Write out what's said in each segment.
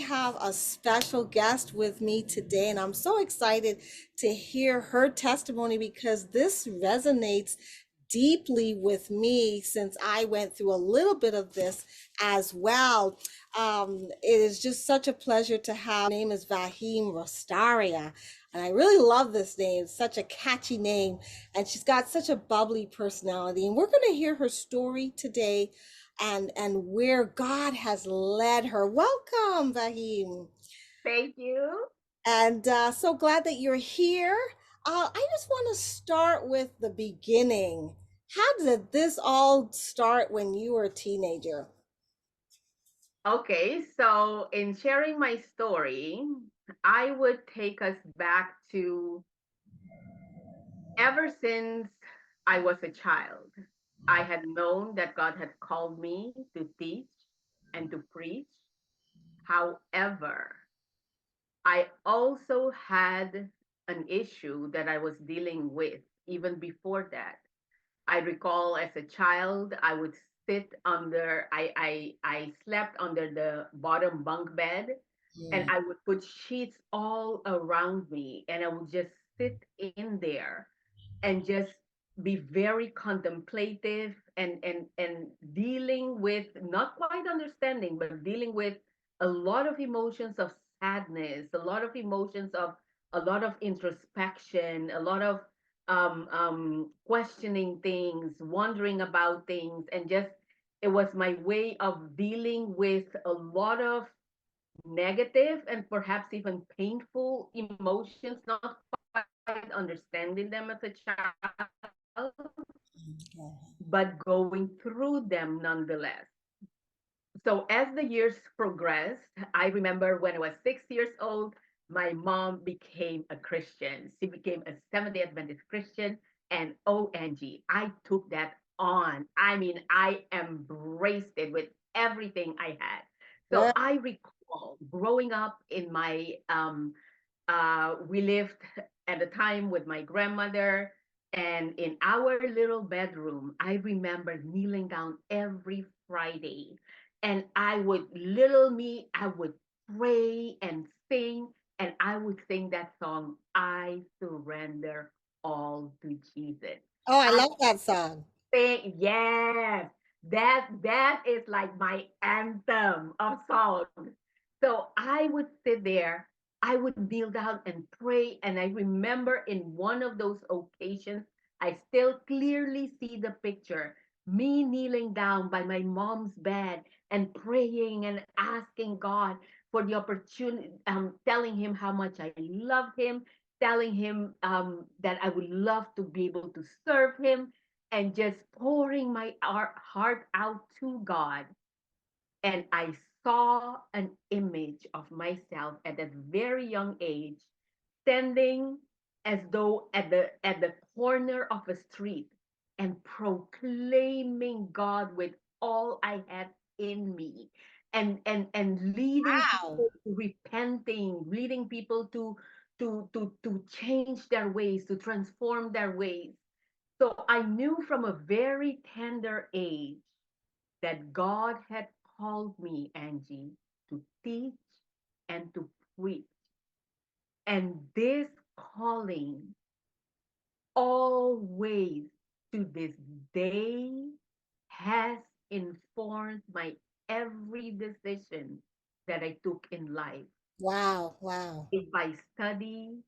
have a special guest with me today, and I'm so excited to hear her testimony because this resonates deeply with me since I went through a little bit of this as well. It is just such a pleasure to have. Her name is Vahine Rostaria, and I really love this name. It's such a catchy name, and she's got such a bubbly personality. And we're going to hear her story today and where God has led her. Welcome, Vahine. Thank you. And so glad that you're here. I just want to start with the beginning. How did this all start when you were a teenager? Okay, so in sharing my story, I would take us back to ever since I was a child. I had known that God had called me to teach and to preach. However, I also had an issue that I was dealing with even before that. I recall as a child, I would sit under, I slept under the bottom bunk bed, and Mm. I would put sheets all around me, and I would just sit in there and just be very contemplative and dealing with, not quite understanding, but dealing with a lot of emotions of sadness, a lot of emotions of a lot of introspection, a lot of questioning things, wondering about things, and just it was my way of dealing with a lot of negative and perhaps even painful emotions, not quite understanding them as a child, but going through them nonetheless. So as the years progressed, I remember when I was 6 years old, my mom became a Christian. She became a Seventh-day Adventist Christian, and ONG, I took that on. I mean, I embraced it with everything I had. So Good. I recall growing up in my we lived at the time with my grandmother, and in our little bedroom, I remember kneeling down every Friday, and I would, little me, I would pray and sing, and I would sing that song, I surrender all to Jesus. Oh, I I love that song. think, yes, that is like my anthem of songs. So I would sit there, I would kneel down and pray. And I remember in one of those occasions, I still clearly see the picture, me kneeling down by my mom's bed and praying and asking God for the opportunity, telling him how much I love him, telling him that I would love to be able to serve him, and just pouring my heart out to God. And I saw an image of myself at that very young age, standing as though at the corner of a street and proclaiming God with all I had in me, and leading Wow. people to repenting, leading people to change their ways, to transform their ways. So I knew from a very tender age that God had called me, Angie, to teach and to preach. And this calling always to this day has informed my every decision that I took in life. Wow. Wow. If I study,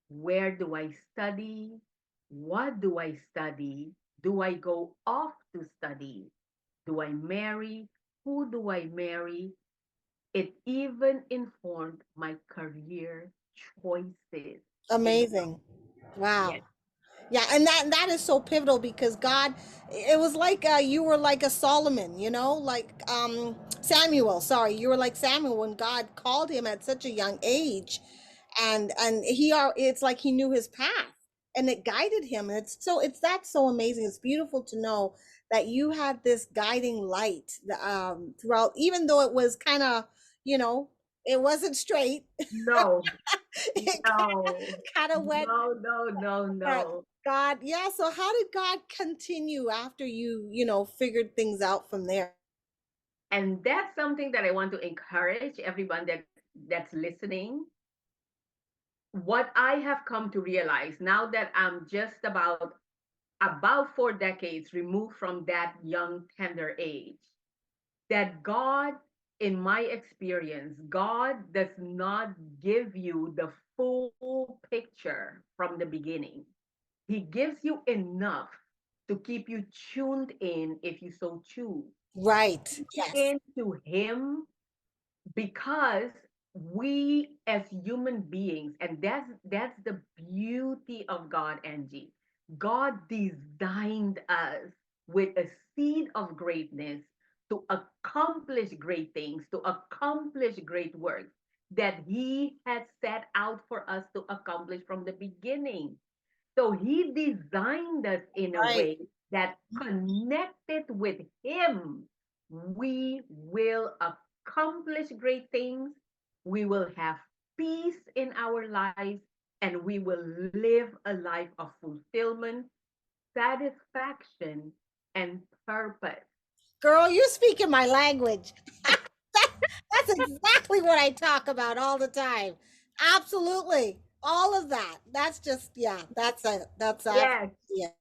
where do I study? What do I study? Do I go off to study? Do I marry? Who do I marry? It even informed my career choices in Amazing. yes. Wow. Yeah, and that is so pivotal because God, it was like you were like a Solomon, like Samuel. Sorry, you were like Samuel when God called him at such a young age, and it's like he knew his path and it guided him. And it's that's so amazing. It's beautiful to know that you had this guiding light throughout, even though it was kind of, you know, it wasn't straight. No, It no, kind of went. But no. God, yeah, so how did God continue after you, figured things out from there? And that's something that I want to encourage everyone that's listening. What I have come to realize now that I'm just about 4 decades removed from that young tender age, that God, in my experience, God does not give you the full picture from the beginning. He gives you enough to keep you tuned in if you so choose. Right. You Yes. into Him, because we as human beings, and that's the beauty of God, Angie. God designed us with a seed of greatness to accomplish great things, to accomplish great works that He had set out for us to accomplish from the beginning. So He designed us in a Right. way that connected with Him, we will accomplish great things, we will have peace in our lives, and we will live a life of fulfillment, satisfaction, and purpose. Girl, you speak in my language. That, that's exactly what I talk about all the time. Absolutely. All of that. That's just, yeah, that's Yes, yeah.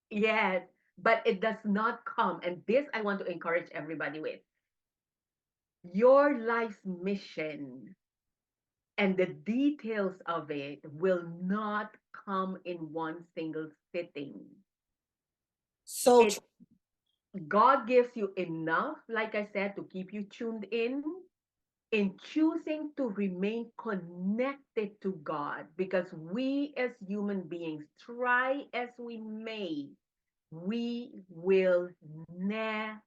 yes. But it does not come, and this I want to encourage everybody with. Your life's mission and the details of it will not come in one single sitting. So It true. God gives you enough, like I said, to keep you tuned in choosing to remain connected to God, because we as human beings, try as we may, we will never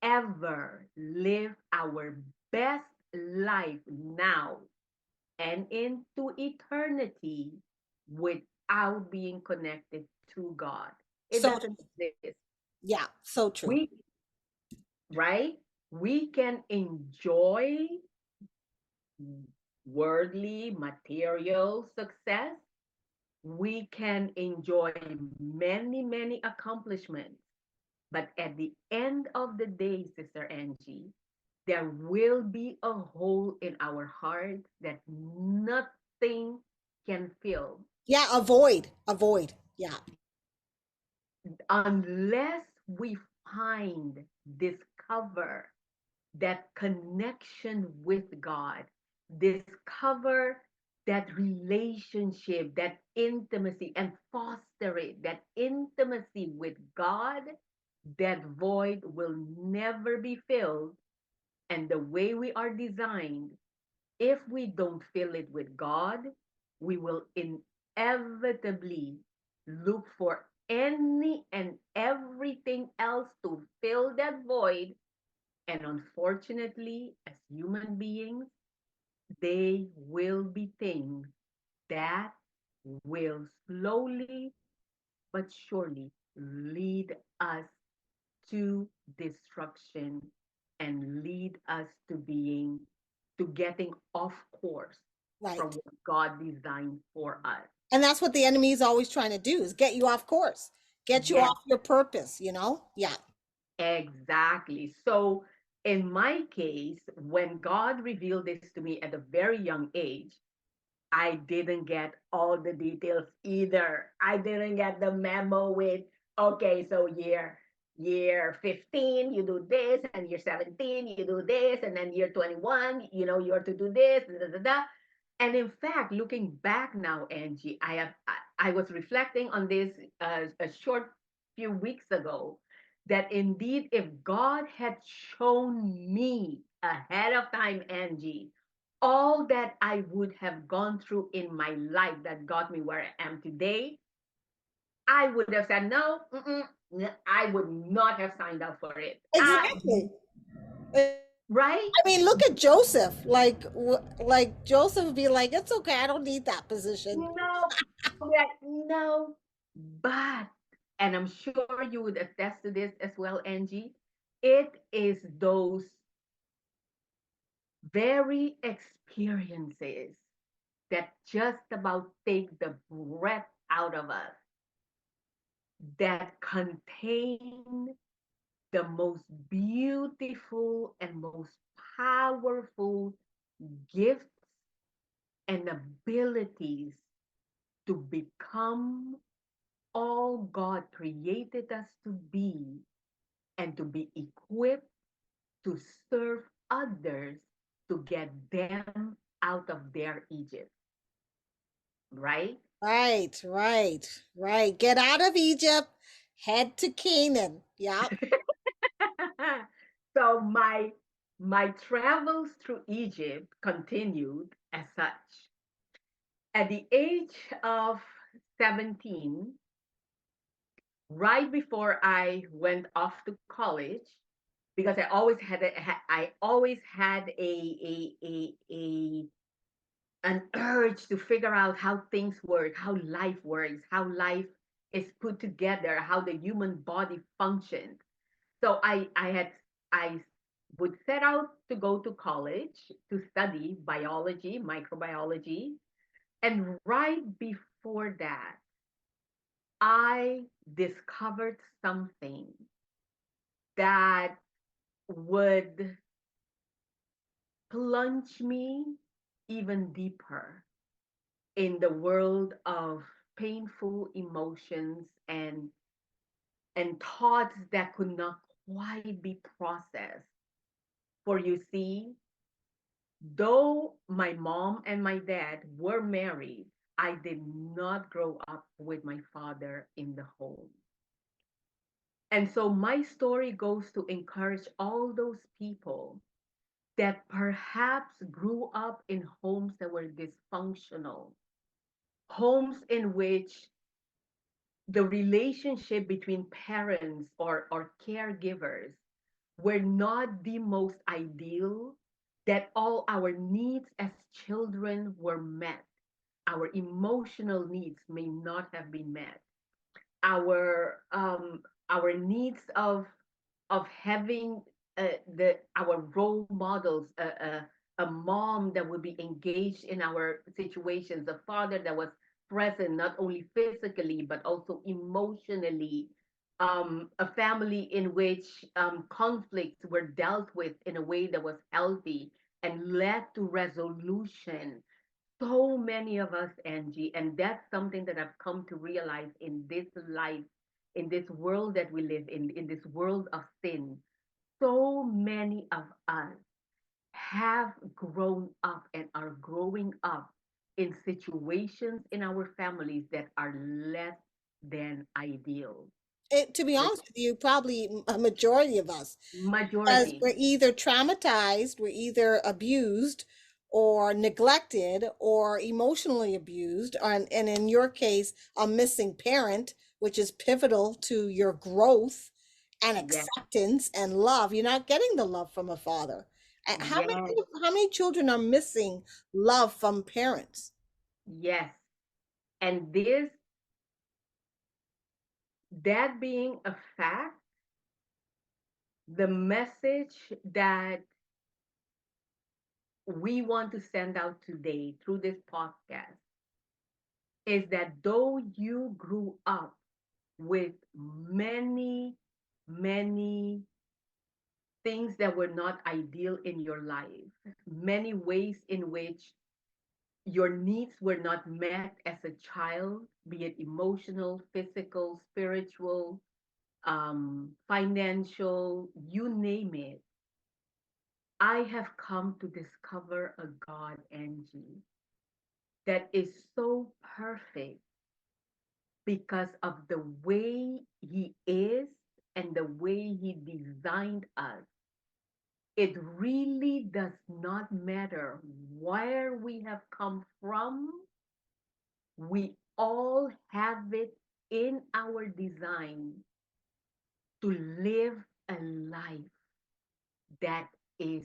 ever live our best life now and into eternity without being connected to God. It So doesn't exist. yeah, so true. We, right? We can enjoy worldly, material success. We can enjoy many, many accomplishments. But at the end of the day, Sister Angie, there will be a hole in our heart that nothing can fill Yeah, avoid, avoid. Yeah. unless we find, discover that connection with God, discover that relationship, that intimacy, and foster it, that intimacy with God, that void will never be filled. And the way we are designed, if we don't fill it with God, we will inevitably look for any and everything else to fill that void. And unfortunately, as human beings, they will be things that will slowly but surely lead us to destruction and lead us to getting off course from Right. what God designed for us. And that's what the enemy is always trying to do is get you off course, get you Yes, off your purpose, you know? Yeah. exactly. So in my case, when God revealed this to me at a very young age, I didn't get all the details either. I didn't get the memo with, okay, so year 15 you do this, and year 17 you do this, and then year 21 you're to do this, da, da, da, da. And in fact, looking back now, Angie, I was reflecting on this a short few weeks ago, that indeed if God had shown me ahead of time, Angie, all that I would have gone through in my life that got me where I am today, I would have said no. I would not have signed up for it. Exactly. Right? I mean, look at Joseph. Like Joseph would be like, "It's okay. I don't need that position." No, no. But, and I'm sure you would attest to this as well, Angie, it is those very experiences that just about take the breath out of us, that contain the most beautiful and most powerful gifts and abilities to become all God created us to be and to be equipped to serve others to get them out of their Egypt, right? Right, right, right. Get out of Egypt, head to Canaan. Yep. So my travels through Egypt continued as such. At the age of 17, right before I went off to college, because I always had a an urge to figure out how things work, how life works, how life is put together, how the human body functions. So I would set out to go to college to study biology, microbiology, and right before that, I discovered something that would plunge me even deeper in the world of painful emotions and thoughts that could not quite be processed. For you see, though my mom and my dad were married, I did not grow up with my father in the home. And so my story goes to encourage all those people that perhaps grew up in homes that were dysfunctional, homes in which the relationship between parents or caregivers were not the most ideal, that all our needs as children were met. Our emotional needs may not have been met. Our needs of having the our role models, a mom that would be engaged in our situations, a father that was present not only physically but also emotionally, a family in which conflicts were dealt with in a way that was healthy and led to resolution. So many of us, Angie, and that's something that I've come to realize in this life, in this world that we live in this world of sin. So many of us have grown up and are growing up in situations in our families that are less than ideal. To be honest with you, probably a majority of us, because Majority. we're either traumatized, we're either abused or neglected or emotionally abused, and in your case, a missing parent, which is pivotal to your growth and Yes, acceptance and love. You're not getting the love from a father. yes, How many children are missing love from parents? yes. And this, that being a fact, the message that we want to send out today through this podcast is that though you grew up with many, many things that were not ideal in your life, many ways in which your needs were not met as a child, be it emotional, physical, spiritual, financial, you name it. I have come to discover a God, Angie, that is so perfect because of the way He is and the way He designed us. It really does not matter where we have come from. We all have it in our design to live a life that is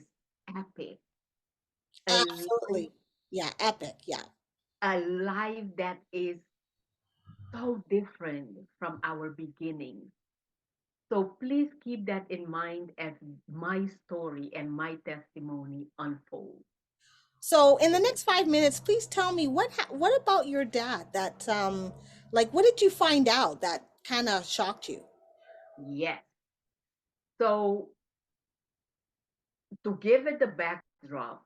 epic, a life, Absolutely. Yeah, epic. Yeah. a life that is so different from our beginnings. So please keep that in mind as my story and my testimony unfolds. So in the next 5 minutes, please tell me what about your dad that like what did you find out that kind of shocked you? Yes. So, to give it the backdrop,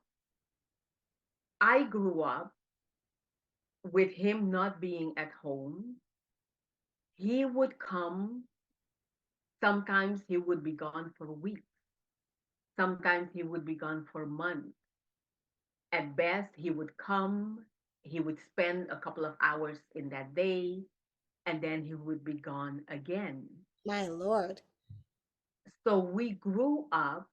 I grew up with him not being at home. He would come, sometimes he would be gone for weeks, sometimes he would be gone for months. At best, he would come, he would spend a couple of hours in that day, and then he would be gone again. My Lord. So we grew up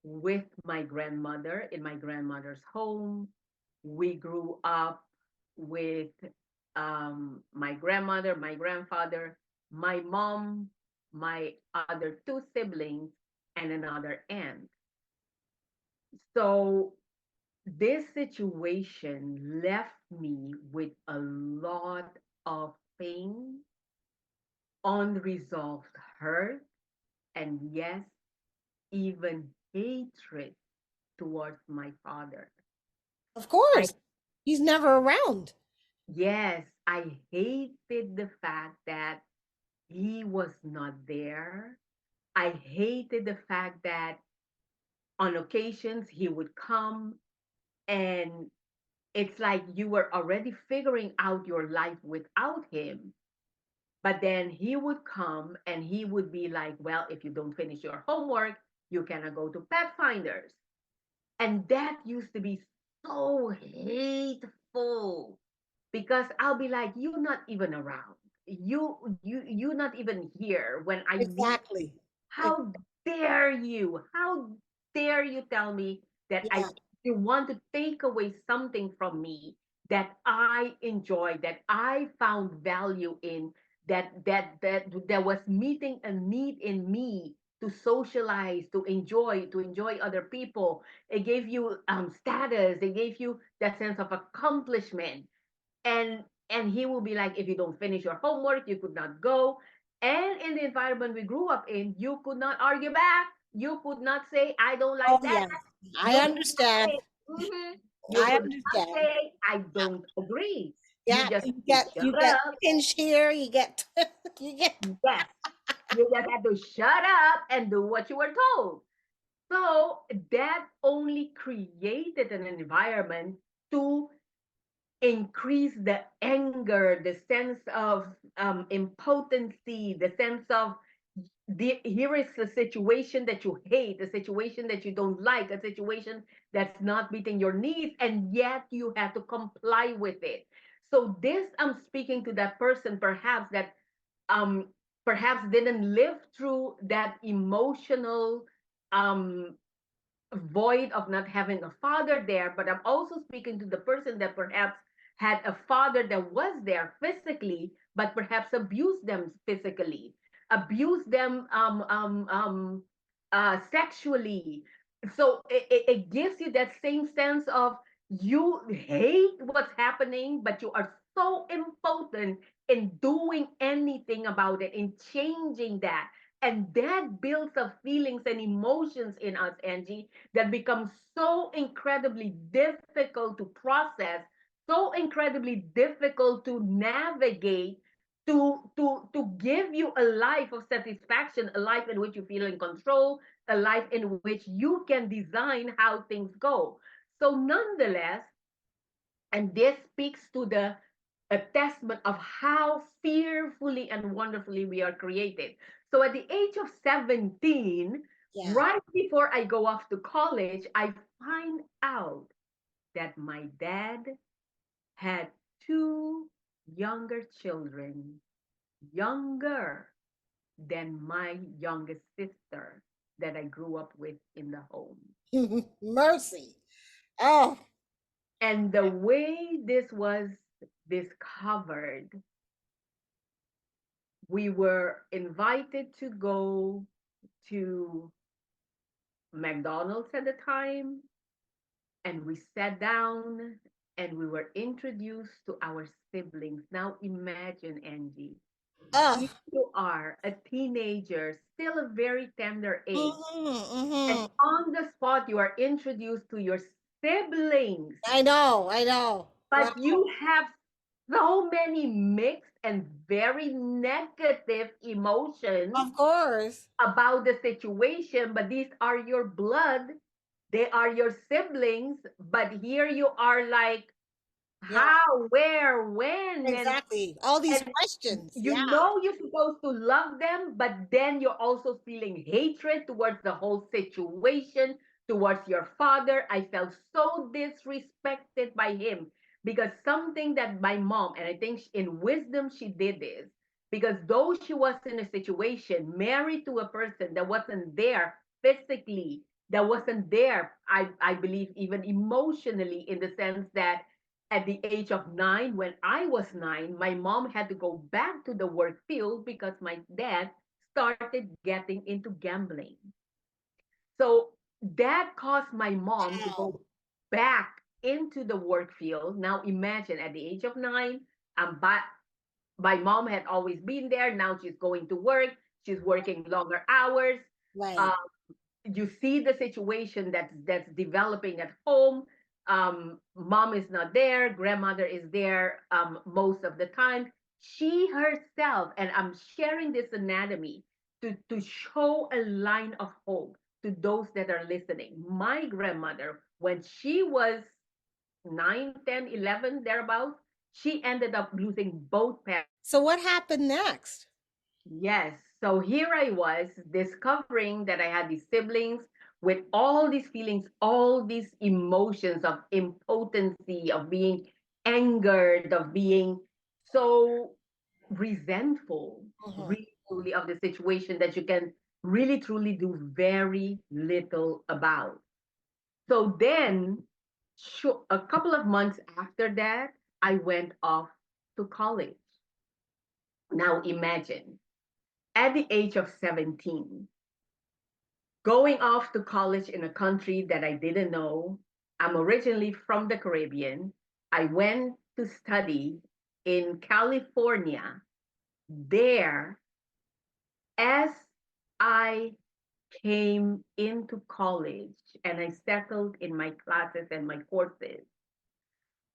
with my grandmother in my grandmother's home. We grew up with my grandmother, my grandfather, my mom, my other two siblings, and another aunt. So this situation left me with a lot of pain, unresolved hurt, and yes, even hatred towards my father. Of I course. He's never around. Yes, I hated the fact that he was not there. I hated the fact that on occasions he would come and it's like you were already figuring out your life without him. But then he would come and he would be like, well, if you don't finish your homework, you cannot go to pet finders. And that used to be so hateful because I'll be like, you're not even around. You're not even here when I need. Exactly. How dare you? How dare you tell me that Yeah. you want to take away something from me that I enjoy, that I found value in, that was meeting a need in me to socialize, to enjoy other people. It gave you status. It gave you that sense of accomplishment and he will be like, if you don't finish your homework you could not go, and in the environment we grew up in, you could not argue back, you could not say I don't Oh, like that, yes. I you could not understand. say you I could not understand. say I don't agree. You Yeah, just you have to get you shut get up. pinch here, you get you get Yes, you just have to shut up and do what you were told. So that only created an environment to increase the anger, the sense of impotency, the sense of here is a situation that you hate, a situation that you don't like, a situation that's not meeting your needs, and yet you have to comply with it. So this I'm speaking to that person um, perhaps didn't live through that emotional um, void of not having a father there, but I'm also speaking to the person that perhaps had a father that was there physically, but perhaps abused them physically, abused them sexually. So it gives you that same sense of you hate what's happening, but you are so impotent in doing anything about it, in changing that. And that builds up feelings and emotions in us, Angie, that becomes so incredibly difficult to process, so incredibly difficult to navigate, to give you a life of satisfaction, a life in which you feel in control, a life in which you can design how things go. So nonetheless, and this speaks to the a testament of how fearfully and wonderfully we are created. So at the age of 17, yeah. right before I go off to college, I find out that my dad had two younger children, younger than my youngest sister that I grew up with in the home. Mercy. Oh, And the way this was discovered, we were invited to go to McDonald's at the time, and we sat down and we were introduced to our siblings. Now imagine, Angie, oh. here you are, a teenager, still a very tender age, and Hmm. on the spot you are introduced to your siblings, I know, I know. Wow. but you have so many mixed and very negative emotions Of course. about the situation, but these are your blood, they are your siblings, but here you are like, Yeah, how, where, when, exactly. All these and questions. you Yeah. know you're supposed to love them, but then you're also feeling hatred towards the whole situation, towards your father. I felt so disrespected by him because something that my mom, and I think in wisdom she did this, because though she was in a situation married to a person that wasn't there physically, that wasn't there, I believe, even emotionally, in the sense that at the age of 9, when I was 9, my mom had to go back to the work field because my dad started getting into gambling. So that caused my mom to Wow. go back into the work field. Now imagine at the age of 9, I'm back. My mom had always been there. Now she's going to work. She's working longer hours. Right. Uh, you see the situation that's developing at home. Mom is not there, grandmother is there most of the time. She herself, and I'm sharing this anatomy to show a line of hope to those that are listening. My grandmother, when she was 9, 10, 11, thereabouts, she ended up losing both parents. So what happened next? Yes. So here I was discovering that I had these siblings with all these feelings, all these emotions of impotency, of being angered, of being so resentful, Mhm. really, truly, of the situation that you can really, truly do very little about. So then, a couple of months after that, I went off to college. Now imagine at the age of 17, going off to college in a country that I didn't know. I'm originally from the Caribbean. I went to study in California. There, as I came into college and I settled in my classes and my courses,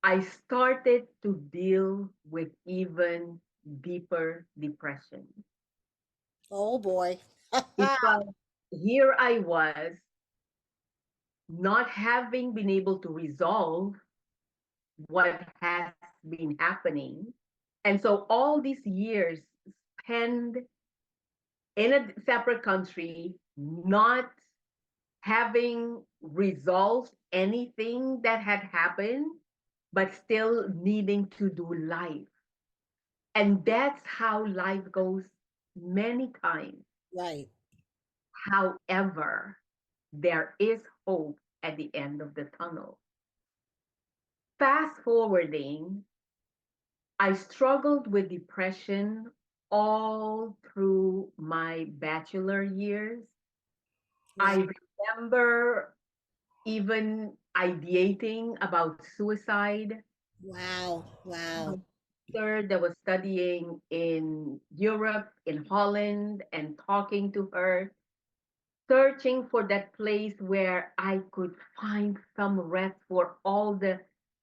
I started to deal with even deeper depression Oh boy. because here I was not having been able to resolve what has been happening. And so all these years spent in a separate country, not having resolved anything that had happened, but still needing to do life. And that's how life goes many times. Right. However, there is hope at the end of the tunnel. Fast forwarding, I struggled with depression all through my bachelor years. Wow. I remember even ideating about suicide. Wow. My Wow. sister that was studying in Europe, in Holland, and talking to her, searching for that place where I could find some rest for all the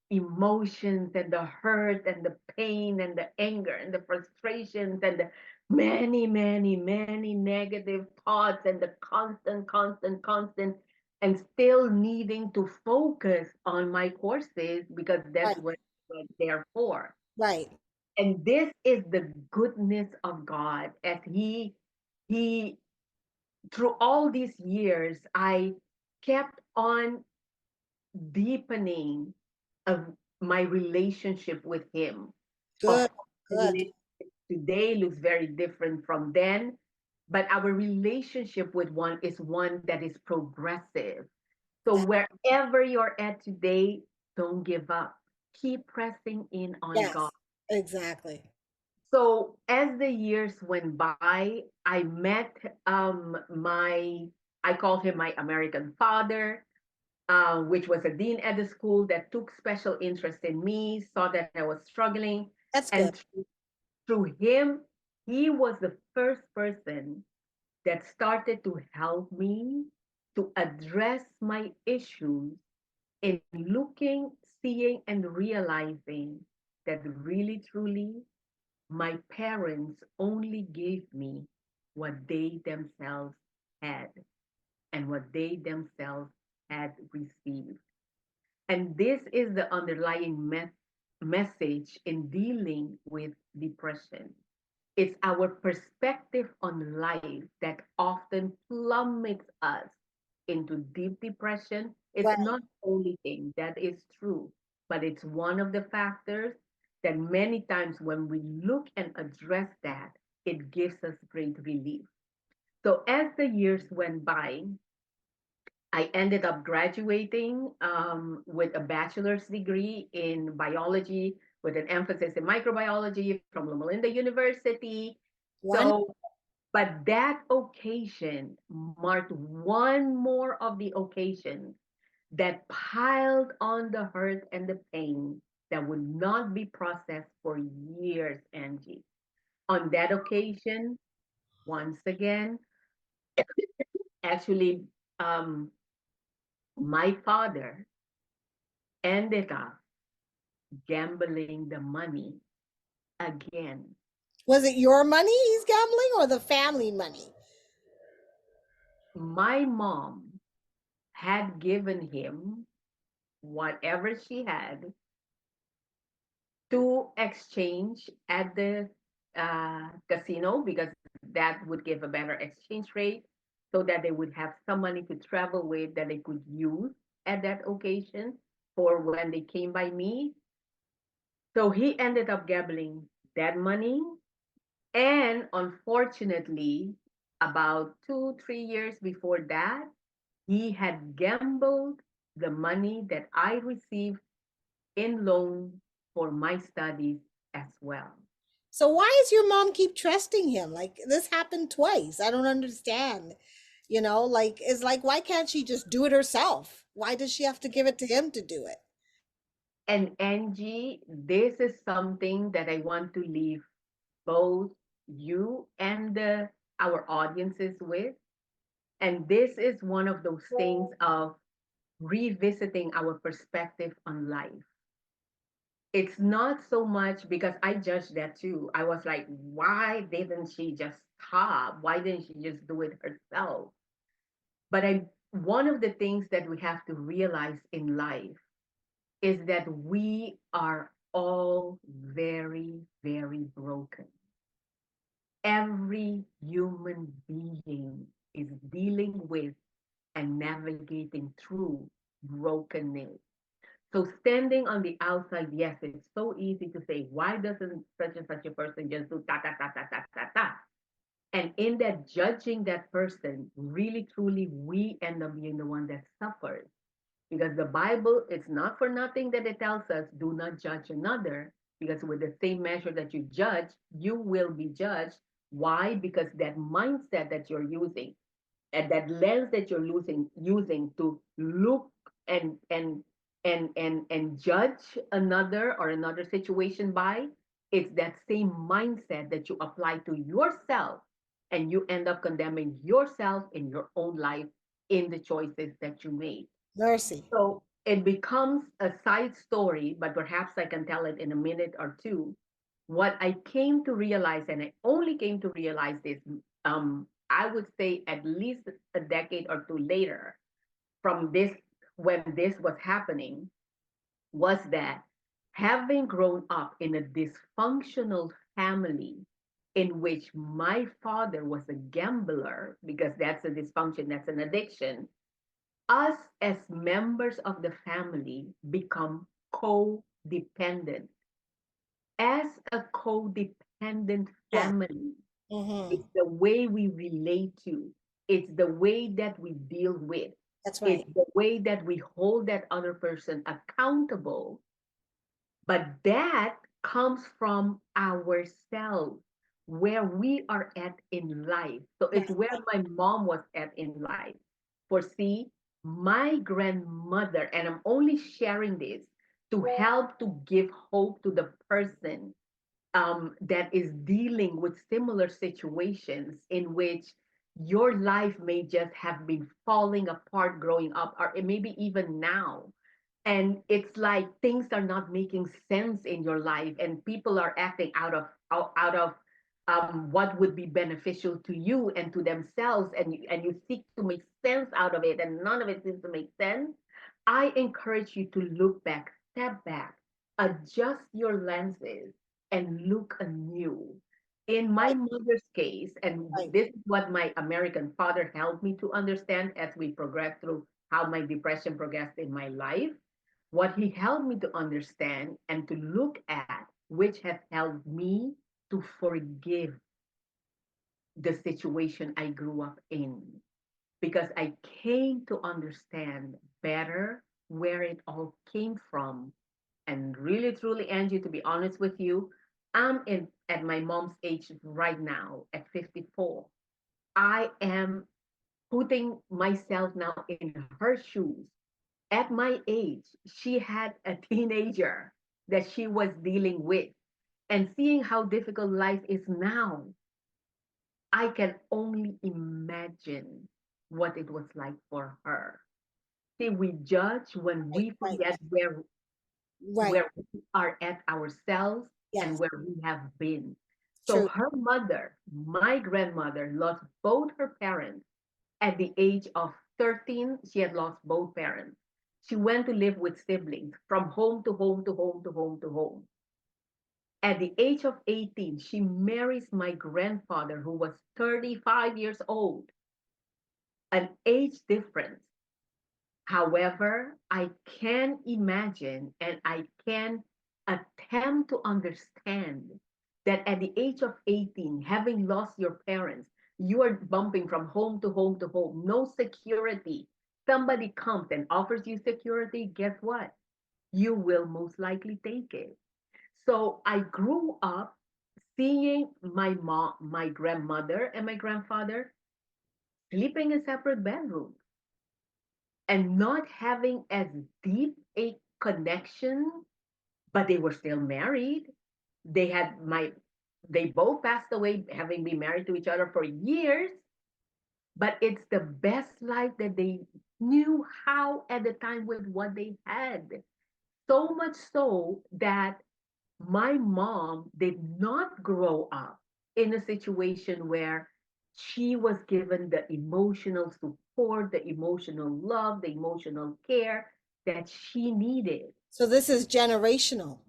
emotions and the hurt and the pain and the anger and the frustrations and the many, many, many negative thoughts and the constant, constant, constant, and still needing to focus on my courses because that's Right. what I went there for. Right. And this is the goodness of God as He through all these years, I kept on deepening of my relationship with him. Of Good. course, the Good. relationship today looks very different from then, but our relationship with one is one that is progressive. So That, wherever you're at today, don't give up. Keep pressing in on God. yes. Exactly. So as the years went by, I met I call him my American father, which was a dean at the school that took special interest in me, saw that I was struggling, That's good. and through him, he was the first person that started to help me to address my issues in looking, seeing, and realizing that really, truly, my parents only gave me what they themselves had and what they themselves had received. And this is the underlying message in dealing with depression. It's our perspective on life that often plummets us into deep depression. It's Right. not the only thing, that is true, but it's one of the factors that many times when we look and address that, it gives us great relief. So as the years went by, I ended up graduating with a bachelor's degree in biology with an emphasis in microbiology from Loma Linda University. One. So, but that occasion marked one more of the occasions that piled on the hurt and the pain that would not be processed for years, Angie. On that occasion, once again, actually, um, my father ended up gambling the money again. Was it your money he's gambling or the family money? My mom had given him whatever she had to exchange at the casino because that would give a better exchange rate so that they would have some money to travel with that they could use at that occasion for when they came by me. So he ended up gambling that money. And unfortunately, about 2, 3 years before that, he had gambled the money that I received in loan for my studies as well. So why does your mom keep trusting him? Like this happened twice. I don't understand. Like it's like why can't she just do it herself? Why does she have to give it to him to do it? And Angie, this is something that I want to leave both you and our audiences with. And this is one of those things of revisiting our perspective on life. It's not so much because I judged that too. I was like, why didn't she just stop? Why didn't she just do it herself? But one of the things that we have to realize in life is that we are all very, very broken. Every human being is dealing with and navigating through brokenness. So standing on the outside, yes, it's so easy to say, why doesn't such and such a person just do ta ta ta ta ta ta ta? And in that judging that person, really truly we end up being the one that suffers. Because the Bible, it's not for nothing that it tells us, do not judge another, because with the same measure that you judge, you will be judged. Why? Because that mindset that you're using and that lens that you're using to look and and and judge another or another situation by, it's that same mindset that you apply to yourself, and you end up condemning yourself in your own life in the choices that you made. Mercy. So it becomes a side story, but perhaps I can tell it in a minute or two. What I came to realize, and I only came to realize this, I would say at least a decade or two later from this, when this was happening, was that having grown up in a dysfunctional family in which my father was a gambler, because that's a dysfunction, that's an addiction, us as members of the family become codependent. As a codependent Yeah. family, Mm-hmm. it's the way we relate to, it's the way that we deal with, That's it's right. the way that we hold that other person accountable. But that comes from ourselves, where we are at in life. So it's Right. where my mom was at in life. For see, my grandmother, and I'm only sharing this to help to give hope to the person that is dealing with similar situations in which your life may just have been falling apart growing up, or maybe even now. and it's like things are not making sense in your life, and people are acting out of what would be beneficial to you and to themselves, and you seek to make sense out of it, and none of it seems to make sense. I encourage you to look back, step back, adjust your lenses, and look anew. In my Right, mother's case, and right. this is what my American father helped me to understand as we progressed through how my depression progressed in my life, what he helped me to understand and to look at, which has helped me to forgive the situation I grew up in, because I came to understand better where it all came from. And really, truly, Angie, to be honest with you, I'm in at my mom's age right now at 54. I am putting myself now in her shoes. At my age, she had a teenager that she was dealing with. And seeing how difficult life is now, I can only imagine what it was like for her. See, we judge when Right, we right, forget right. where we are at ourselves and Yes, where we have been. So true. her mother, my grandmother, lost both her parents at the age of 13. She had lost both parents. She went to live with siblings from home to home to home to home to home. At the age of 18, she marries my grandfather, who was 35 years old, an age difference. However, I can imagine and I can attempt to understand that at the age of 18, having lost your parents, you are bumping from home to home to home, no security. Somebody comes and offers you security, guess what? You will most likely take it. So I grew up seeing my mom, my grandmother, and my grandfather sleeping in separate bedrooms and not having as deep a connection, but they were still married. They had my they both passed away having been married to each other for years, but it's the best life that they knew how at the time with what they had. So much so that my mom did not grow up in a situation where she was given the emotional support, the emotional love, the emotional care that she needed. So this is generational.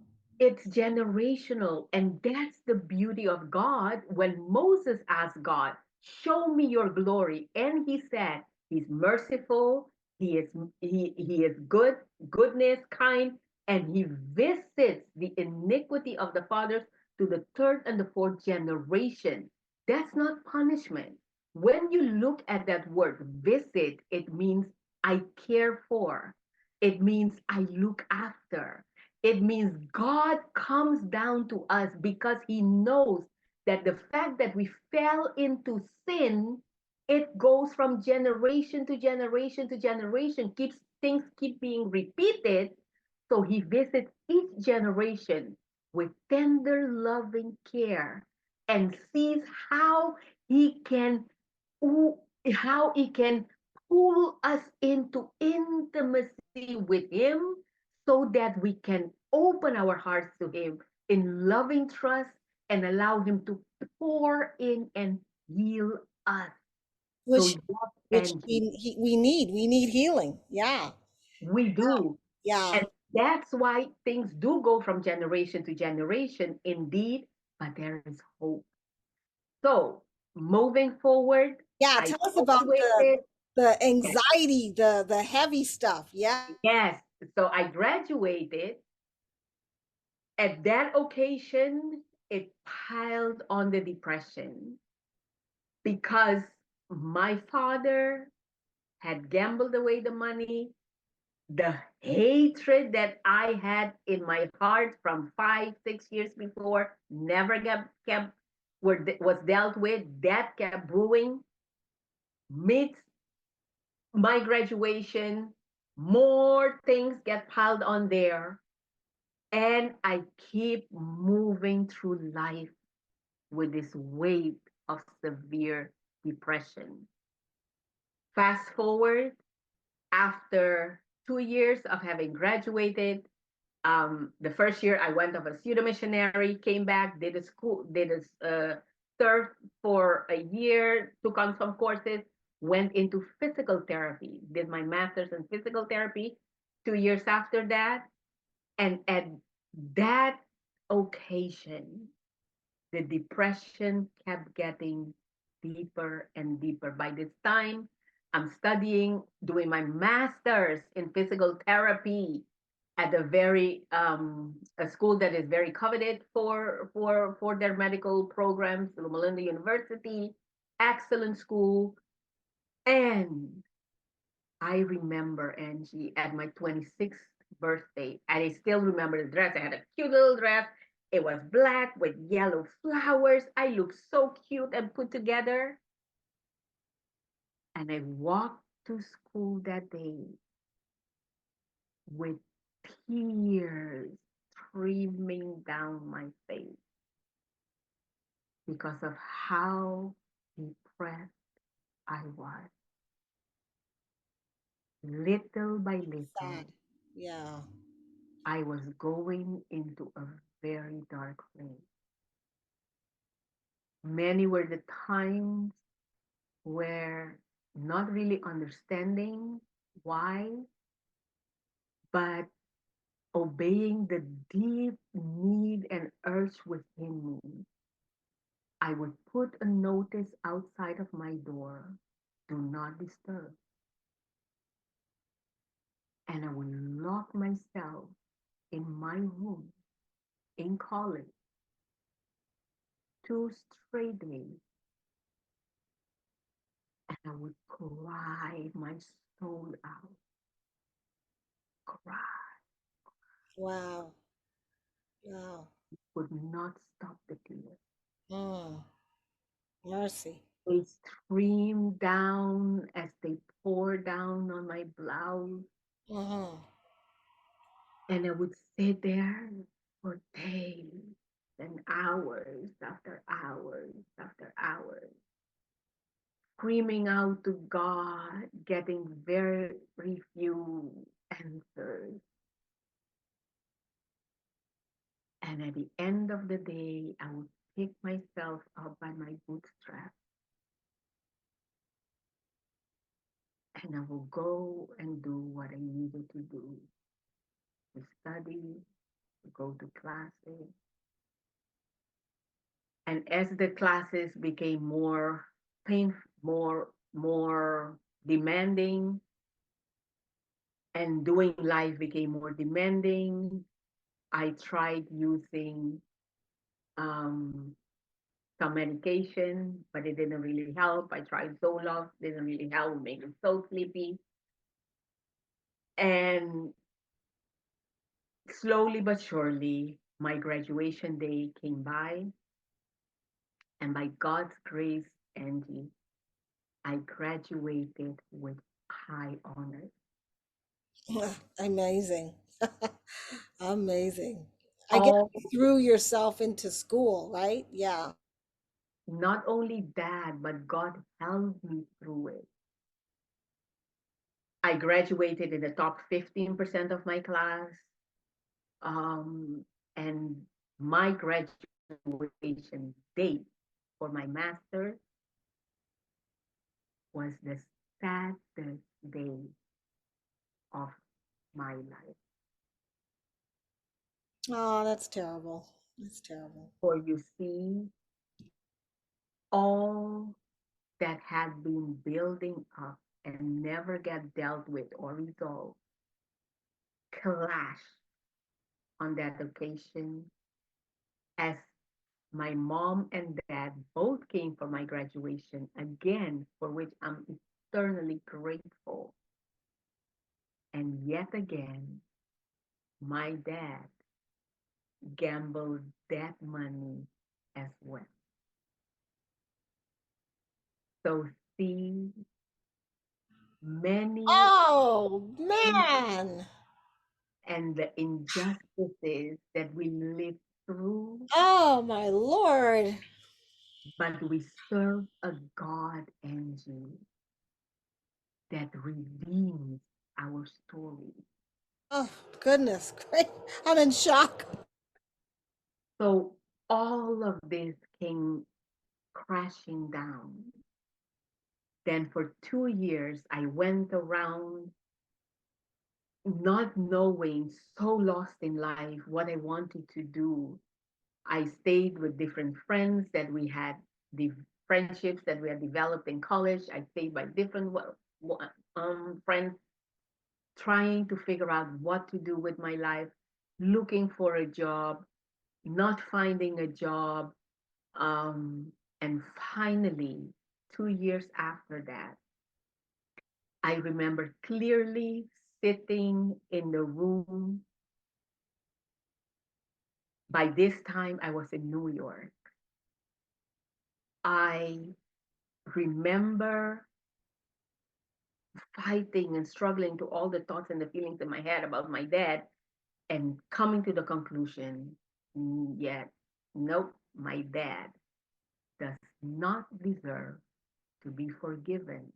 It's generational. And that's the beauty of God. When Moses asked God, show me your glory. And he said, he's merciful. He is good, goodness, kind, and he visits the iniquity of the fathers to the third and the fourth generation. That's not punishment. When you look at that word visit, it means I care for. It means I look after. It means God comes down to us because he knows that the fact that we fell into sin, it goes from generation to generation to generation, keeps things keep being repeated. So he visits each generation with tender, loving care and sees how he can how he can pull us into intimacy with him so that we can open our hearts to him in loving trust and allow him to pour in and heal us. So which yes, which Angie, we need healing. Yeah. we do. Yeah. And that's why things do go from generation to generation, indeed, but there is hope. So moving forward, Yeah, I tell us about graduated. the Yes, anxiety, the heavy stuff. Yeah. yes. So I graduated. At that occasion, it piled on the depression because my father had gambled away the money. The hatred that I had in my heart from 5, 6 years before never kept was dealt with. That kept brewing. Meets my graduation, more things get piled on there, and I keep moving through life with this weight of severe depression. Fast forward after 2 years of having graduated. The first year I went off as student missionary, came back, did a school, did a serve for a year, took on some courses, went into physical therapy, did my master's in physical therapy 2 years after that. And at that occasion, the depression kept getting deeper and deeper. By this time, I'm studying, doing my master's in physical therapy at a school that is very coveted for their medical programs, Loma Linda University, excellent school. And I remember, Angie, at my 26th birthday, and I still remember the dress. I had a cute little dress. It was black with yellow flowers. I looked so cute and put together. And I walked to school that day with tears streaming down my face because of how depressed I was. Little by Sad. little, Yeah. I was going into a very dark place. Many were the times where not really understanding why, but obeying the deep need and urge within me. I would put a notice outside of my door, do not disturb. And I would lock myself in my room in college 2 straight days, and I would cry my soul out, cry, Wow. Wow. would not stop the tears. Mm. Mercy. They streamed down as they poured down on my blouse, Mm-hmm. and I would sit there for days and hours after hours after hours, screaming out to God, getting very few answers. And at the end of the day, I would pick myself up by my bootstraps and I will go and do what I needed to do, to study, to go to classes. And as the classes became more painful, more demanding, and doing life became more demanding, I tried using um, some medication, but it didn't really help. I tried Zoloft, didn't really help, made me so sleepy. And slowly but surely, my graduation day came by, and by God's grace, Angie, I graduated with high honors. Amazing. Amazing. I guess All, you threw yourself into school, right? Yeah. not only that, but God held me through it. I graduated in the top 15% of my class. Um, and my graduation date for my master's was the saddest day of my life. Oh, that's terrible. That's terrible. For you see, all that had been building up and never get dealt with or resolved clashed on that occasion as my mom and dad both came for my graduation again, for which I'm eternally grateful. And yet again, my dad gambled that money as well. So see, many Oh, man. and the injustices that we live through, Oh, my Lord. but we serve a God, Angie, that redeems. our story. Oh, goodness. Great. I'm in shock. So all of this came crashing down. Then for 2 years, I went around not knowing, so lost in life, what I wanted to do. I stayed with different friends that we had, the friendships that we had developed in college. I stayed by different friends, trying to figure out what to do with my life, looking for a job, not finding a job. Um, and finally, 2 years after that, I remember clearly sitting in the room. By this time, I was in New York. I remember fighting and struggling to all the thoughts and the feelings in my head about my dad and coming to the conclusion, yet, nope, my dad does not deserve to be forgiven.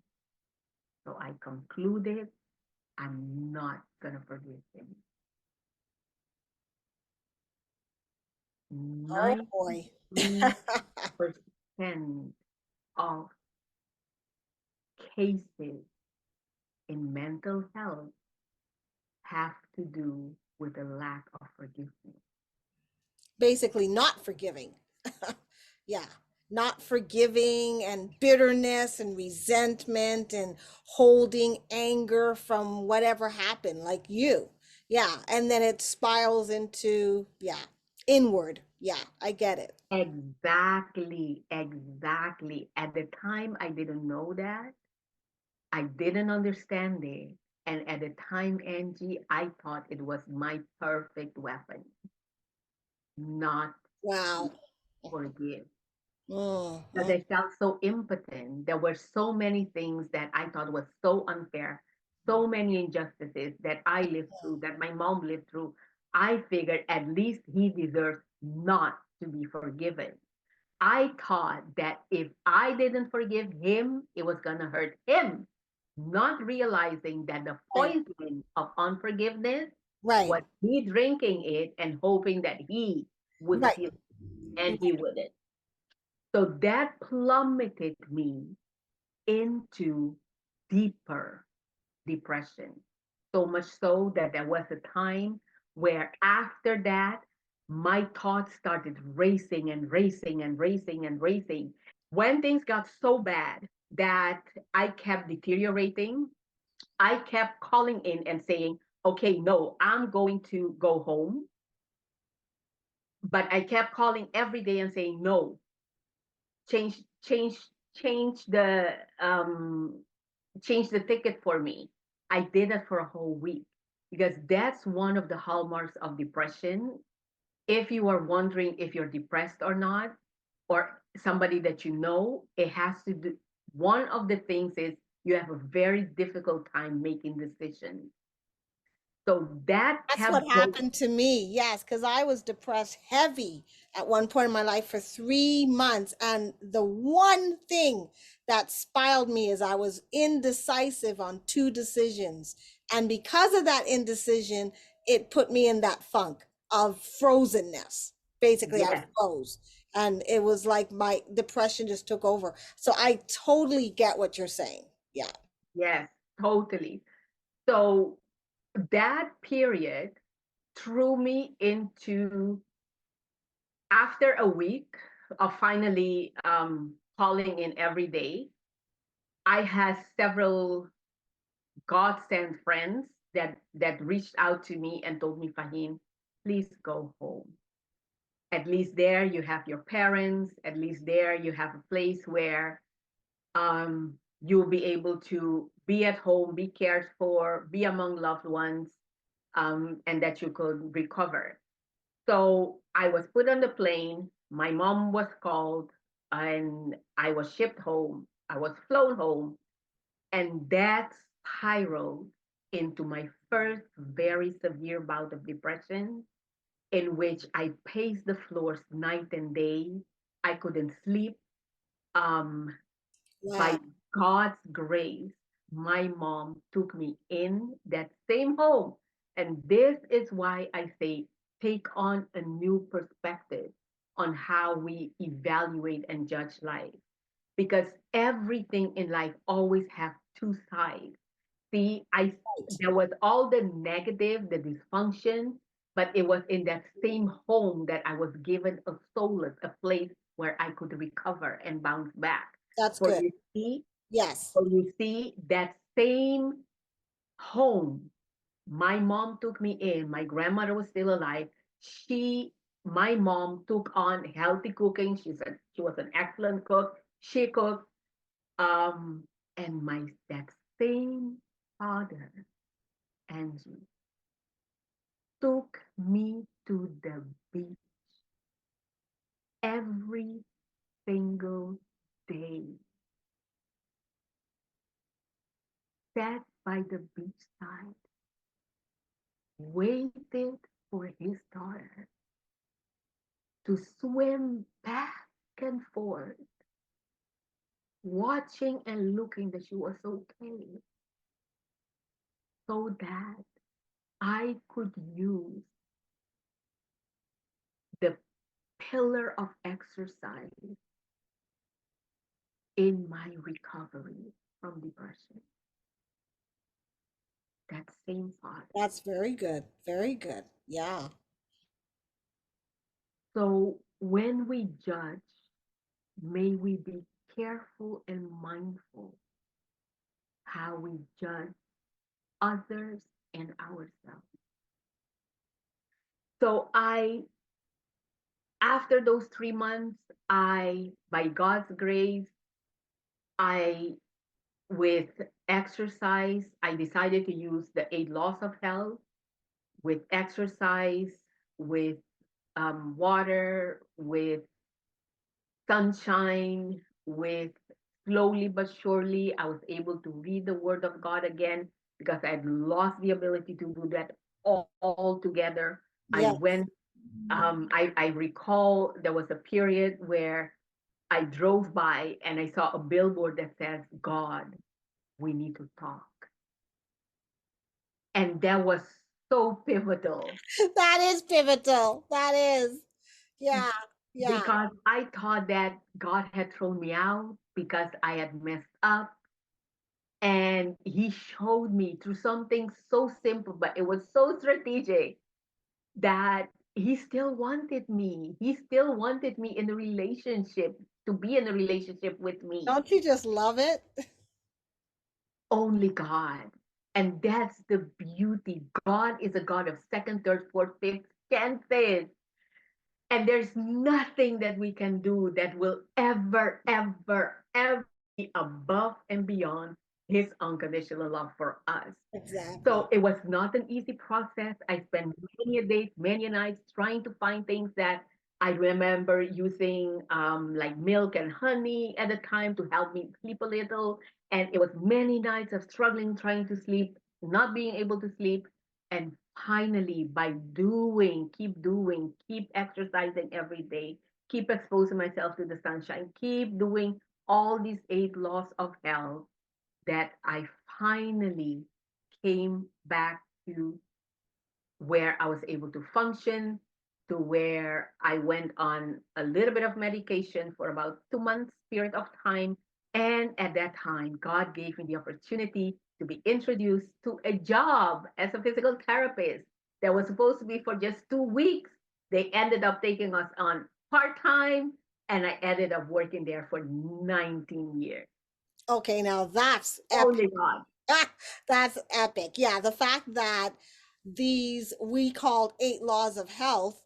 So I concluded I'm not going to forgive him. Oh, boy. 93% of cases in mental health have to do with a lack of forgiveness. Basically, not forgiving. Yeah. Not forgiving and bitterness and resentment and holding anger from whatever happened, like you. Yeah. And then it spirals into, yeah, inward. Yeah. I get it. Exactly, exactly. At the time, I didn't know that. I didn't understand it. And at the time, Angie, I thought it was my perfect weapon, not to Wow. forgive. Mm, Because mm, I felt so impotent. There were so many things that I thought was so unfair, so many injustices that I lived through, that my mom lived through. I figured at least he deserves not to be forgiven. I thought that if I didn't forgive him, it was going to hurt him, not realizing that the right. poison of unforgiveness Right. was me drinking it and hoping that he would Right. feel it, and he wouldn't. So that plummeted me into deeper depression. So much so that there was a time where after that, my thoughts started racing and racing and racing and racing. When things got so bad that I kept deteriorating, I kept calling in and saying, okay, no, I'm going to go home. But I kept calling every day and saying, no, change, change, change the um, change the ticket for me. I did that for a whole week because that's one of the hallmarks of depression. If you are wondering if you're depressed or not, or somebody that you know, it has to do, one of the things is you have a very difficult time making decisions. So that That's kept what going. happened to me. Yes, because I was depressed heavy at one point in my life for 3 months. And the one thing that spiraled me is I was indecisive on two decisions. And because of that indecision, it put me in that funk of frozenness. Basically, I Yes, froze. And it was like my depression just took over. So I totally get what you're saying. Yeah. yes, totally. So that period threw me into, after a week of finally calling in every day, I had several God sent friends that reached out to me and told me, Fahim, please go home. At least there you have your parents. At least there you have a place where you'll be able to be at home, be cared for, be among loved ones, and that you could recover. So I was put on the plane. My mom was called, and I was shipped home. I was flown home, and that spiraled into my first very severe bout of depression, in which I paced the floors night and day. I couldn't sleep. Um, Wow. by God's grace, my mom took me in that same home. And this is why I say take on a new perspective on how we evaluate and judge life. Because everything in life always have two sides. See, Right. there was all the negative, the dysfunction, but it was in that same home that I was given a solace, a place where I could recover and bounce back. That's For good. you see, Yes. for you see, that same home, my mom took me in. My grandmother was still alive. She, my mom took on healthy cooking. She was an excellent cook. She cooked. Um, and my that same father, Angie, took me to the beach every single day, sat by the beachside, waited for his daughter to swim back and forth, watching and looking that she was okay, so that I could use the pillar of exercise in my recovery from depression. That same father. That's very good. Very good. Yeah. So when we judge, may we be careful and mindful how we judge others and ourselves. So after those 3 months, by God's grace, I, with exercise, I decided to use the 8 laws of health with exercise, with water, with sunshine, with slowly but surely, I was able to read the Word of God again because I had lost the ability to do that all together. I Yeah. went, I recall there was a period where I drove by and I saw a billboard that says, God, we need to talk. And that was so pivotal That is pivotal. That is. Yeah. Yeah. because I thought that God had thrown me out because I had messed up. And he showed me through something so simple, but it was so strategic that he still wanted me. He still wanted me in a relationship, to be in a relationship with me. Don't you just love it? Only God. And that's the beauty. God is a God of second, third, fourth, fifth chances. And there's nothing that we can do that will ever, ever, ever be above and beyond his unconditional love for us. Exactly. So it was not an easy process. I spent many a days, many a nights trying to find things that I remember using like milk and honey at the time to help me sleep a little. And it was many nights of struggling, trying to sleep, not being able to sleep. And finally, by doing, keep exercising every day, keep exposing myself to the sunshine, keep doing all these 8 laws of health, that I finally came back to where I was able to function, to where I went on a little bit of medication for about 2 months period of time. And at that time, God gave me the opportunity to be introduced to a job as a physical therapist that was supposed to be for just 2 weeks. They ended up taking us on part time, and I ended up working there for 19 years. Okay, now that's epic. Only God. That's epic. Yeah, the fact that these we called 8 laws of health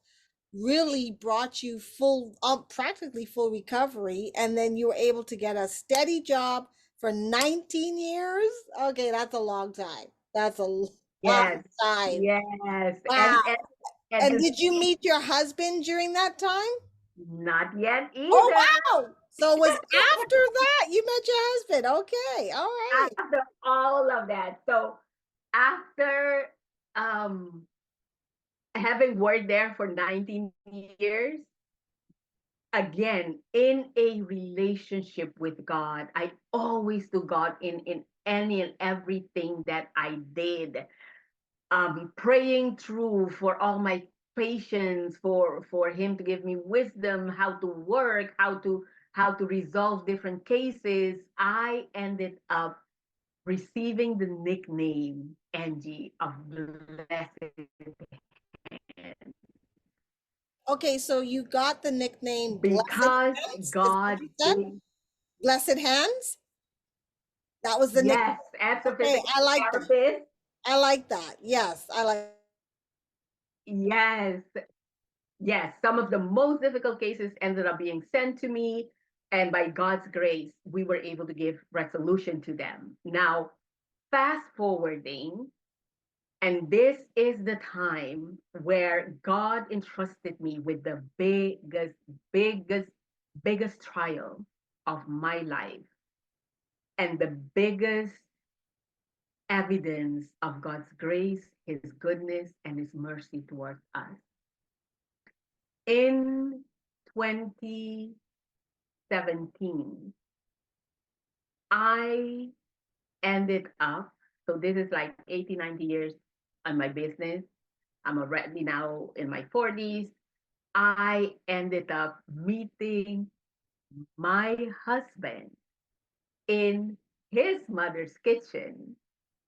really brought you full practically full recovery, and then you were able to get a steady job for 19 years. Okay, that's a long time. That's a long Yes, time. yes, Wow. and And to did you see, meet your husband during that time? not yet Oh either. wow. So it was after that you met your husband. Okay. All right. After all of that, so after um having worked there for 19 years, again in a relationship with God, I always do God in any and everything that I did, praying through for all my patients, for him to give me wisdom, how to work, how to resolve different cases. I ended up receiving the nickname Angie of Blessed Hand, Okay, so you got the nickname Blessed because Hands, is that what God you said? gave, Blessed Hands? That was the nickname. yes, as a Okay, physical I like that. therapist, I like that. Yes, I like. yes, yes, some of the most difficult cases ended up being sent to me. And by God's grace, we were able to give resolution to them. Now, fast forwarding, and this is the time where God entrusted me with the biggest, biggest trial of my life, and the biggest evidence of God's grace, His goodness, and His mercy towards us. In 2017, I ended up, so this is like 80, 90 years on my business. I'm already now in my 40s. I ended up meeting my husband in his mother's kitchen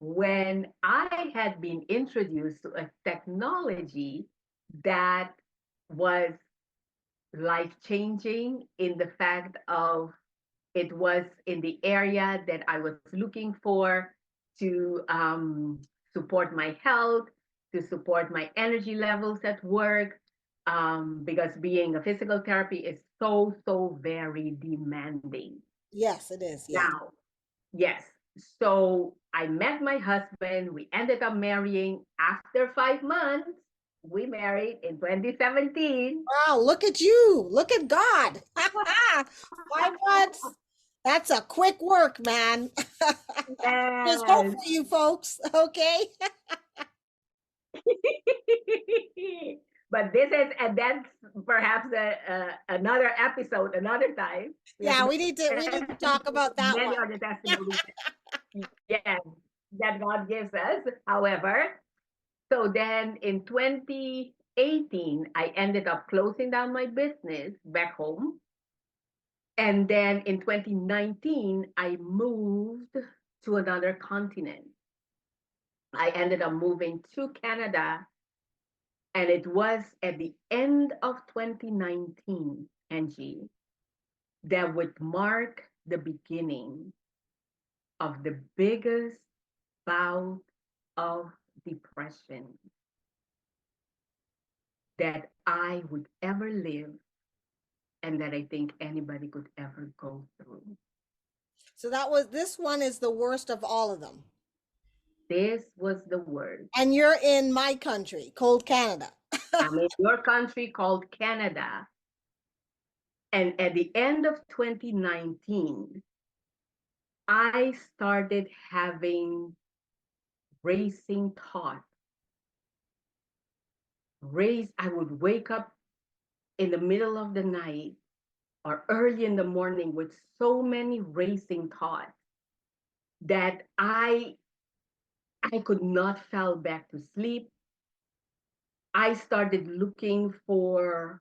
when I had been introduced to a technology that was life changing, in the fact of it was in the area that I was looking for to support my health, to support my energy levels at work, because being a physical therapy is so, so very demanding. Yes, it is. Yes. Now, yes. So I met my husband. We ended up marrying after 5 months. We married in 2017. Wow, look at you. Look at God. 5 months. That's a quick work, man. There's hope Yes. for you folks. Okay. But this is, and that's perhaps another episode, another time. We have Yeah, we need to talk about that many one. other testimonies, yes, that God gives us. However, so then in 2018, I ended up closing down my business back home. And then in 2019, I moved to another continent. I ended up moving to Canada. And it was at the end of 2019, Angie, that would mark the beginning of the biggest bout of depression that I would ever live, and that I think anybody could ever go through. So that was this one is the worst of all of them. This was the word. And you're in my country, cold Canada. I'm in your country called Canada. And at the end of 2019, I started having racing thoughts. I would wake up in the middle of the night or early in the morning with so many racing thoughts that I could not fall back to sleep. I started looking for,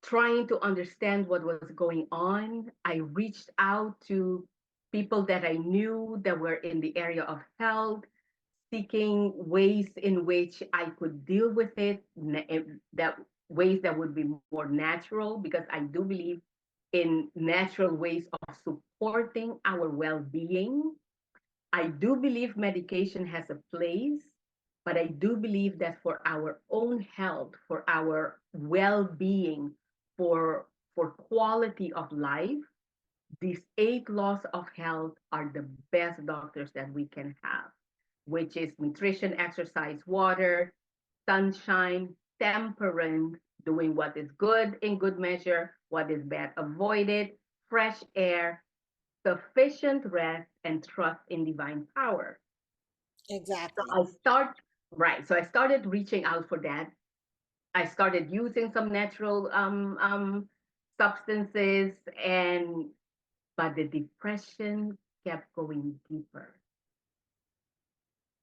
trying to understand what was going on. I reached out to people that I knew that were in the area of health, seeking ways in which I could deal with it, that ways that would be more natural, because I do believe in natural ways of supporting our well-being. I do believe medication has a place, but I do believe that for our own health, for our well-being, for quality of life, these 8 laws of health are the best doctors that we can have, which is nutrition, exercise, water, sunshine, temperance, doing what is good in good measure, what is bad, avoid it, fresh air, sufficient rest, and trust in divine power. So Exactly. I start right. So I started reaching out for that. I started using some natural substances, and but the depression kept going deeper.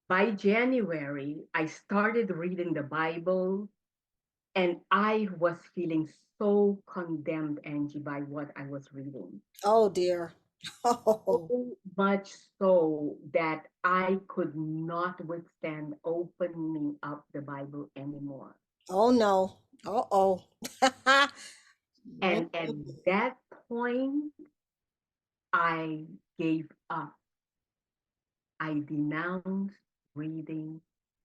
By January, I started reading the Bible, and I was feeling so condemned, Angie, by what I was reading. Oh dear. Oh, So much so that I could not withstand opening up the Bible anymore. oh no. Uh-oh. And at that point, I gave up. I denounced reading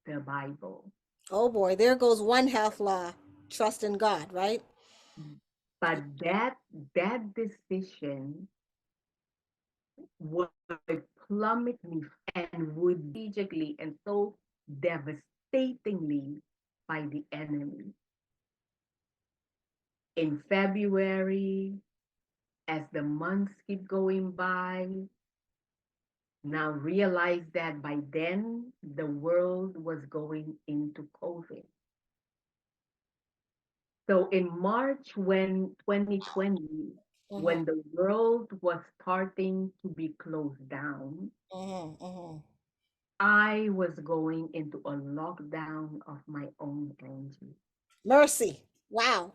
the Bible. Oh boy, there goes one health law. Trust in God, right? But that decision would plummet me and would strategically and so devastatingly by the enemy. In February, as the months keep going by, now realize that by then the world was going into COVID. So in March when 2020, Mm-hmm. when the world was starting to be closed down, Mm-hmm. Mm-hmm. I was going into a lockdown of my own energy. Mercy. Wow.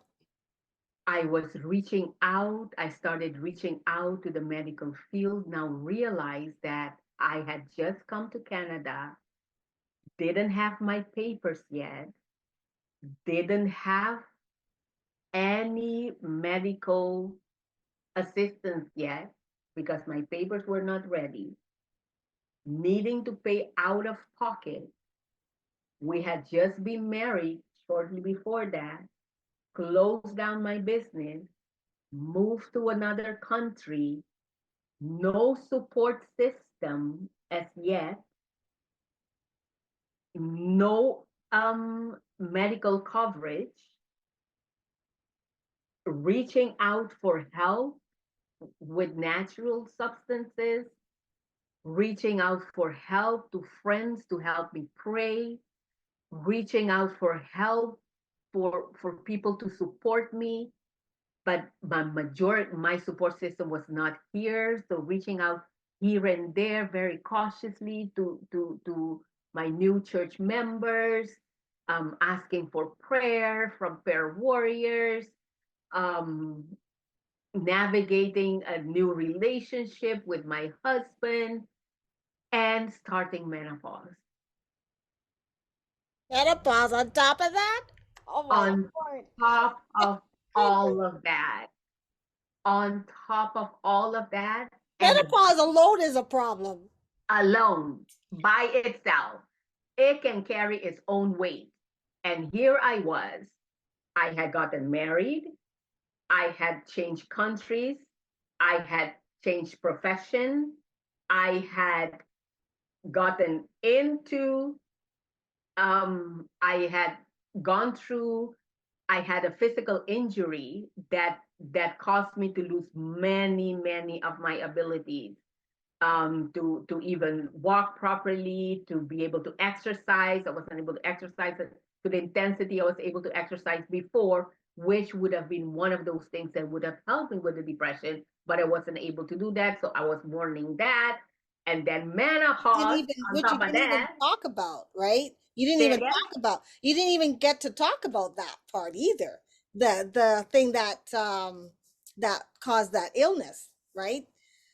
I was reaching out. I started reaching out to the medical field. Now realized that I had just come to Canada, didn't have my papers yet, didn't have any medical assistance yet because my papers were not ready, needing to pay out of pocket. We had just been married shortly before that, closed down my business, moved to another country, no support system as yet, no medical coverage, reaching out for help with natural substances, reaching out for help to friends to help me pray, reaching out for help for people to support me. But my support system was not here. So reaching out here and there very cautiously to my new church members, asking for prayer from prayer warriors, um, navigating a new relationship with my husband, and starting menopause. Menopause on top of that? Oh my On Lord. top of all of that, on top of all of that, and Menopause alone is a problem. alone by itself, it can carry its own weight. And here I was. I had gotten married. I had changed countries. I had changed profession. I had gotten into, I had gone through, I had a physical injury that caused me to lose many of my abilities, to even walk properly, to be able to exercise. I wasn't able to exercise to the intensity I was able to exercise before, which would have been one of those things that would have helped me with the depression, but I wasn't able to do that. So I was mourning that. And then Didn't menopause even on which you top of didn't even that. talk about, right? You didn't Say even again? talk about. You didn't even get to talk about that part either. The thing that that caused that illness, right?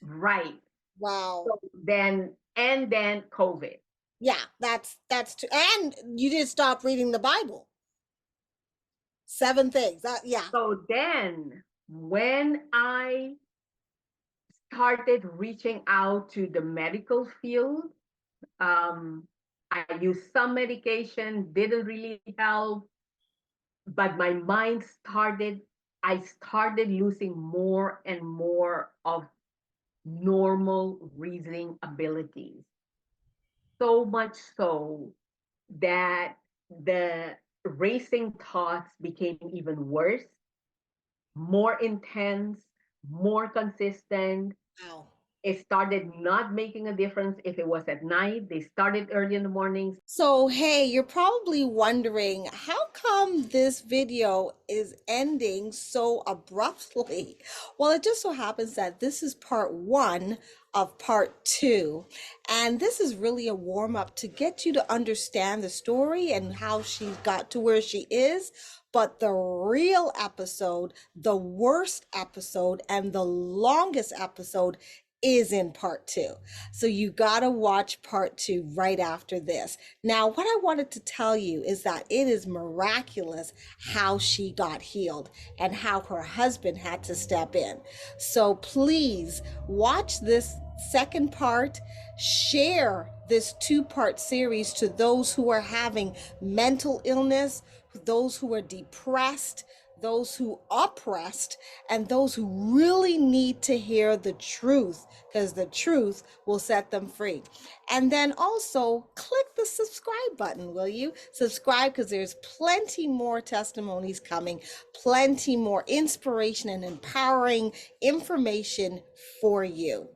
Right. Wow. So then COVID. Yeah, that's true. And you didn't stop reading the Bible. Seven things. That yeah. So then when I started reaching out to the medical field, um, I used some medication, didn't really help, but my mind started, I started losing more and more of normal reasoning abilities. So much so that the racing thoughts became even worse, more intense, more consistent. Wow. It started not making a difference if it was at night. They started early in the mornings. So, hey, you're probably wondering how come this video is ending so abruptly? Well, it just so happens that this is part one of part two. And this is really a warm up to get you to understand the story and how she got to where she is. But the real episode, the worst episode, and the longest episode is in part two. So you got to watch part two right after this. Now, what I wanted to tell you is that it is miraculous how she got healed and how her husband had to step in. So please watch this second part, share this two-part series to those who are having mental illness, those who are depressed, those who oppressed, and those who really need to hear the truth, because the truth will set them free. And then also click the subscribe button, will you? Subscribe, because there's plenty more testimonies coming, plenty more inspiration and empowering information for you.